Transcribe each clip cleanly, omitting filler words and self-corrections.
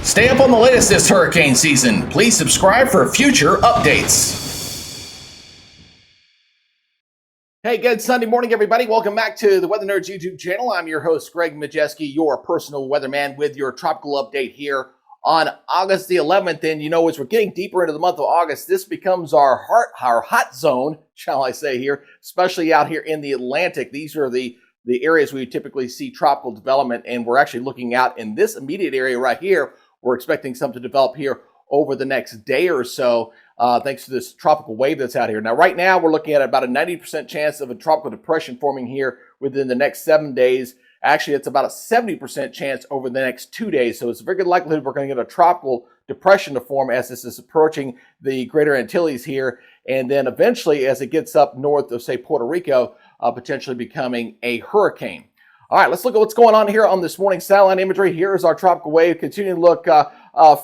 Stay up on the latest this hurricane season. Please subscribe for future updates. Hey, good Sunday morning, everybody. Welcome back to the Weather Nerds YouTube channel. I'm your host, Greg Majeski, your personal weatherman, with your tropical update here on August the 11th. And you know, as we're getting deeper into the month of August, this becomes our hot zone, shall I say here, especially out here in the Atlantic. These are the areas we typically see tropical development, and we're actually looking out in this immediate area right here. We're expecting some to develop here over the next day or so, thanks to this tropical wave that's out here. Now, right now, we're looking at about a 90% chance of a tropical depression forming here within the next 7 days. Actually, it's about a 70% chance over the next 2 days. So it's a very good likelihood we're going to get a tropical depression to form as this is approaching the greater Antilles here. And then eventually, as it gets up north of, say, Puerto Rico, potentially becoming a hurricane. All right, let's look at what's going on here on this morning's satellite imagery. Here is our tropical wave, continuing to look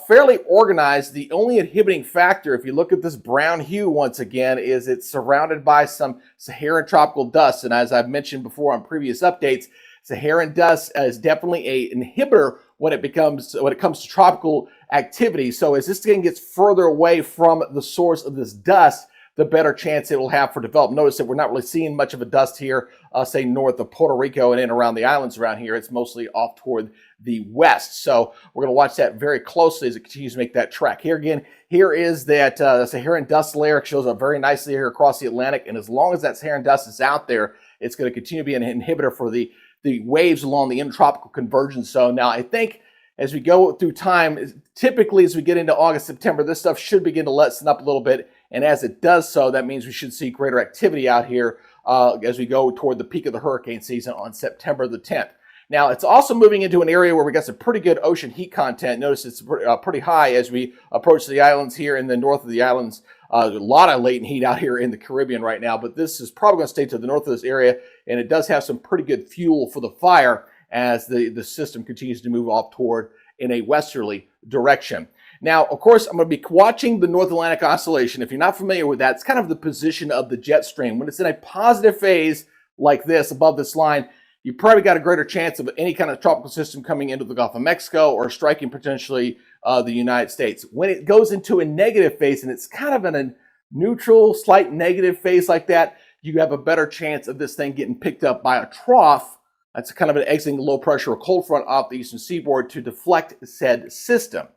fairly organized. The only inhibiting factor, if you look at this brown hue once again, is it's surrounded by some Saharan tropical dust. And as I've mentioned before on previous updates, Saharan dust is definitely an inhibitor when it comes to tropical activity. So as this thing gets further away from the source of this dust, the better chance it will have for development. Notice that we're not really seeing much of a dust here, say north of Puerto Rico and in around the islands around here. It's mostly off toward the west. So we're going to watch that very closely as it continues to make that track. Here again, here is that Saharan dust layer. It shows up very nicely here across the Atlantic. And as long as that Saharan dust is out there, it's going to continue to be an inhibitor for the waves along the intertropical convergence zone. Now, I think as we go through time, typically as we get into August, September, this stuff should begin to lessen up a little bit. And as it does so, that means we should see greater activity out here as we go toward the peak of the hurricane season on September the 10th. Now, it's also moving into an area where we got some pretty good ocean heat content. Notice it's pretty high as we approach the islands here in the north of the islands. A lot of latent heat out here in the Caribbean right now, but this is probably going to stay to the north of this area, and it does have some pretty good fuel for the fire as the system continues to move off toward in a westerly direction. Now, of course, I'm going to be watching the North Atlantic Oscillation. If you're not familiar with that, it's kind of the position of the jet stream. When it's in a positive phase like this, above this line, you probably got a greater chance of any kind of tropical system coming into the Gulf of Mexico or striking potentially the United States. When it goes into a negative phase, and it's kind of in a neutral, slight negative phase like that, you have a better chance of this thing getting picked up by a trough. That's kind of an exiting low pressure or cold front off the eastern seaboard to deflect said system.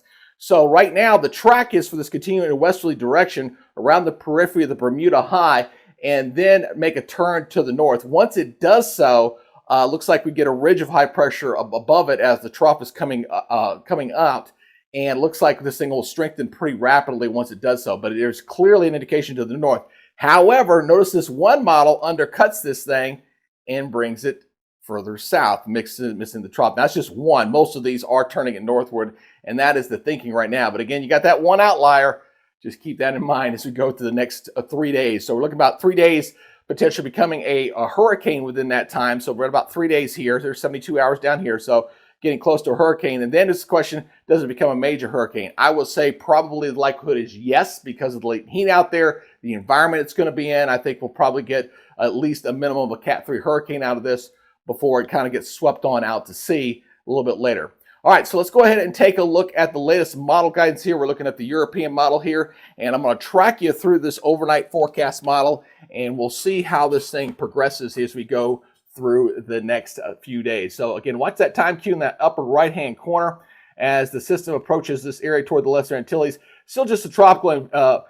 So right now, the track is for this continuing westerly direction around the periphery of the Bermuda High and then make a turn to the north. Once it does so, looks like we get a ridge of high pressure above it as the trough is coming out. And looks like this thing will strengthen pretty rapidly once it does so. But there's clearly an indication to the north. However, notice this one model undercuts this thing and brings it further south, missing the trough. That's just one. Most of these are turning it northward, and that is the thinking right now. But again, you got that one outlier. Just keep that in mind as we go to the next 3 days. So we're looking about 3 days, potentially becoming a hurricane within that time. So we're at about 3 days here. There's 72 hours down here. So getting close to a hurricane. And then it's the question, does it become a major hurricane? I will say probably the likelihood is yes, because of the latent heat out there, the environment it's going to be in. I think we'll probably get at least a minimum of a Cat 3 hurricane out of this before it kind of gets swept on out to sea a little bit later. All right, so let's go ahead and take a look at the latest model guidance here. We're looking at the European model here, and I'm going to track you through this overnight forecast model, and we'll see how this thing progresses as we go through the next few days. So again, watch that time cue in that upper right-hand corner as the system approaches this area toward the Lesser Antilles. Still just a tropical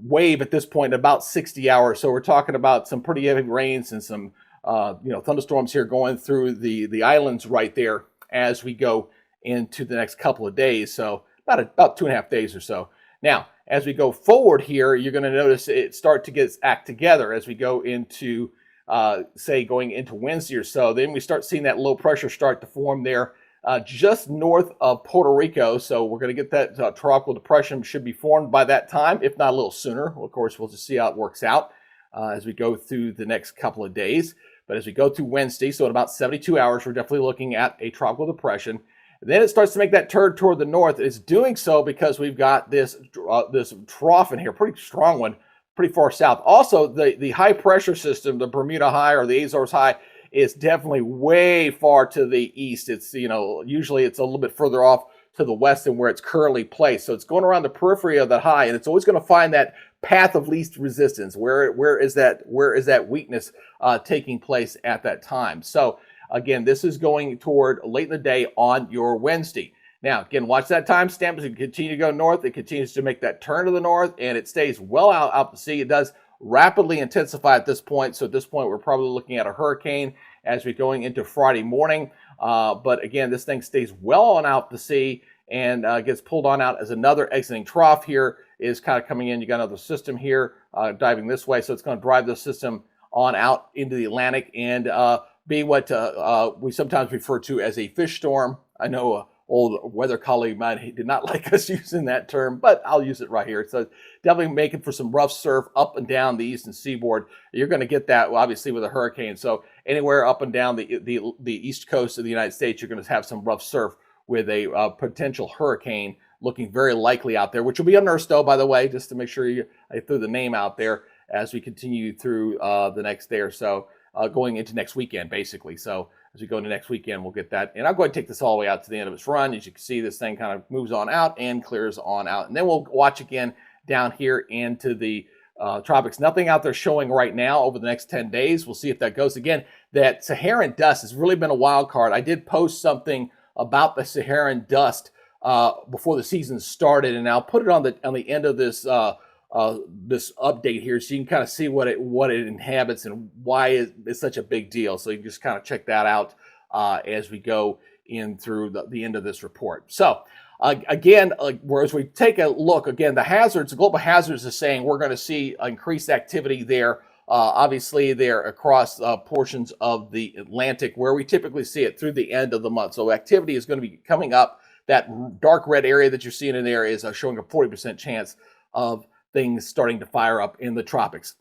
wave at this point, about 60 hours. So we're talking about some pretty heavy rains and some thunderstorms here going through the islands right there as we go into the next couple of days. So about 2.5 days or so. Now, as we go forward here, you're going to notice it start to get its act together as we go into, say, going into Wednesday or so. Then we start seeing that low pressure start to form there just north of Puerto Rico. So we're going to get that tropical depression should be formed by that time, if not a little sooner. Well, of course, we'll just see how it works out as we go through the next couple of days. But as we go through Wednesday, so in about 72 hours, we're definitely looking at a tropical depression. And then it starts to make that turn toward the north. It's doing so because we've got this trough in here, pretty strong one, pretty far south. Also, the high pressure system, the Bermuda High or the Azores High, is definitely way far to the east. It's, usually it's a little bit further off to the west than where it's currently placed. So it's going around the periphery of that high, and it's always going to find that path of least resistance. Where is that weakness taking place at that time? So again, this is going toward late in the day on your Wednesday. Now, again, watch that timestamp as it continue to go north. It continues to make that turn to the north, and it stays well out to sea. It does rapidly intensify at this point. So at this point, we're probably looking at a hurricane as we're going into Friday morning. But again, this thing stays well on out to sea and gets pulled on out as another exiting trough here is kind of coming in. You got another system here diving this way. So it's going to drive the system on out into the Atlantic and be what we sometimes refer to as a fish storm. I know old weather colleague of mine did not like us using that term, but I'll use it right here. So definitely making for some rough surf up and down the eastern seaboard. You're going to get that obviously with a hurricane. So anywhere up and down the east coast of the United States, you're going to have some rough surf with a potential hurricane looking very likely out there, which will be Ernesto, by the way, just to make sure I threw the name out there as we continue through the next day or so, going into next weekend, basically. So as we go into next weekend, we'll get that. And I'll go ahead and take this all the way out to the end of its run. As you can see, this thing kind of moves on out and clears on out. And then we'll watch again down here into the tropics. Nothing out there showing right now over the next 10 days. We'll see if that goes. Again, that Saharan dust has really been a wild card. I did post something about the Saharan dust before the season started, and I'll put it on the end of this this update here, so you can kind of see what it inhabits and why it's such a big deal. So you can just kind of check that out as we go in through the end of this report. So again, whereas we take a look again, the global hazards is saying we're going to see increased activity there. Obviously, they're across portions of the Atlantic where we typically see it through the end of the month. So activity is going to be coming up. That dark red area that you're seeing in there is showing a 40% chance of things starting to fire up in the tropics.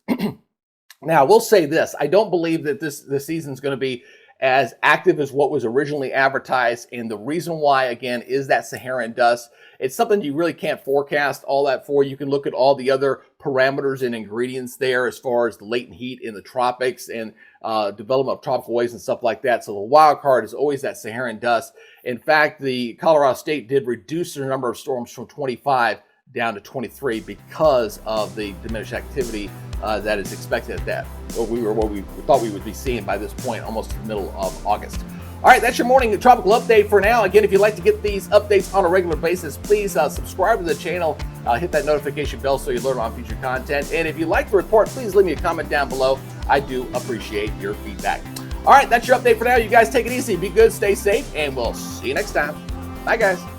Now, we'll say this. I don't believe that this season is going to be as active as what was originally advertised. And the reason why, again, is that Saharan dust. It's something you really can't forecast all that for. You can look at all the other parameters and ingredients there as far as the latent heat in the tropics and development of tropical waves and stuff like that. So the wild card is always that Saharan dust. In fact, the Colorado State did reduce their number of storms from 25 down to 23 because of the diminished activity that is expected at that. What we thought we would be seeing by this point, almost the middle of August. All right, that's your morning tropical update for now. Again, if you'd like to get these updates on a regular basis, please subscribe to the channel, hit that notification bell so you learn on future content. And if you'd like the report, please leave me a comment down below. I do appreciate your feedback. All right, that's your update for now. You guys take it easy, be good, stay safe, and we'll see you next time. Bye, guys.